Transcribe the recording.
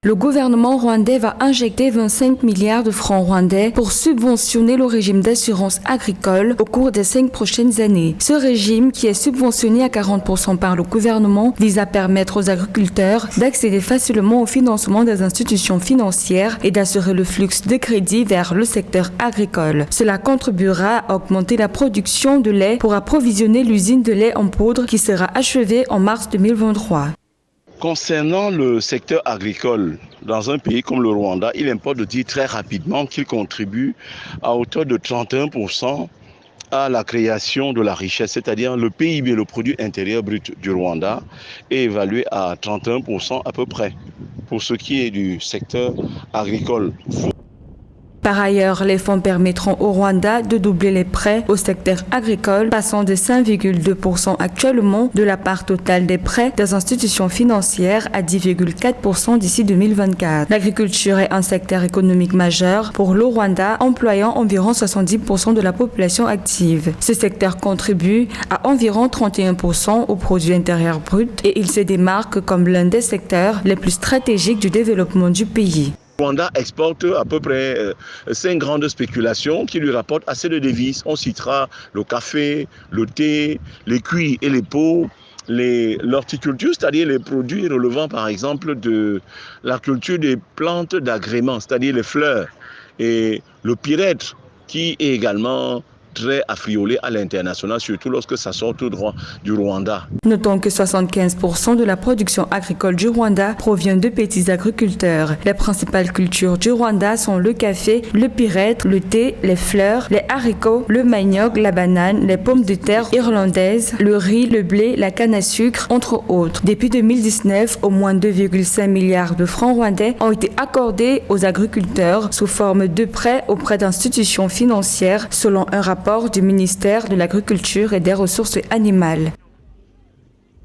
Le gouvernement rwandais va injecter 25 milliards de francs rwandais pour subventionner le régime d'assurance agricole au cours des 5 prochaines années. Ce régime, qui est subventionné à 40% par le gouvernement, vise à permettre aux agriculteurs d'accéder facilement au financement des institutions financières et d'assurer le flux de crédit vers le secteur agricole. Cela contribuera à augmenter la production de lait pour approvisionner l'usine de lait en poudre qui sera achevée en mars 2023. Concernant le secteur agricole, dans un pays comme le Rwanda, il importe de dire très rapidement qu'il contribue à hauteur de 31% à la création de la richesse, c'est-à-dire le PIB, le produit intérieur brut du Rwanda, est évalué à 31% à peu près pour ce qui est du secteur agricole. Par ailleurs, les fonds permettront au Rwanda de doubler les prêts au secteur agricole, passant de 5,2% actuellement de la part totale des prêts des institutions financières à 10,4% d'ici 2024. L'agriculture est un secteur économique majeur pour le Rwanda, employant environ 70% de la population active. Ce secteur contribue à environ 31% au produit intérieur brut et il se démarque comme l'un des secteurs les plus stratégiques du développement du pays. Le Rwanda exporte à peu près 5 grandes spéculations qui lui rapportent assez de devises. On citera le café, le thé, les cuirs et les peaux, l'horticulture, c'est-à-dire les produits relevant par exemple de la culture des plantes d'agrément, c'est-à-dire les fleurs, et le pirètre qui est également très affriolé à l'international, surtout lorsque ça sort tout droit du Rwanda. Notons que 75% de la production agricole du Rwanda provient de petits agriculteurs. Les principales cultures du Rwanda sont le café, le pirètre, le thé, les fleurs, les haricots, le manioc, la banane, les pommes de terre irlandaises, le riz, le blé, la canne à sucre, entre autres. Depuis 2019, au moins 2,5 milliards de francs rwandais ont été accordés aux agriculteurs sous forme de prêts auprès d'institutions financières, selon un rapport du ministère de l'Agriculture et des Ressources animales.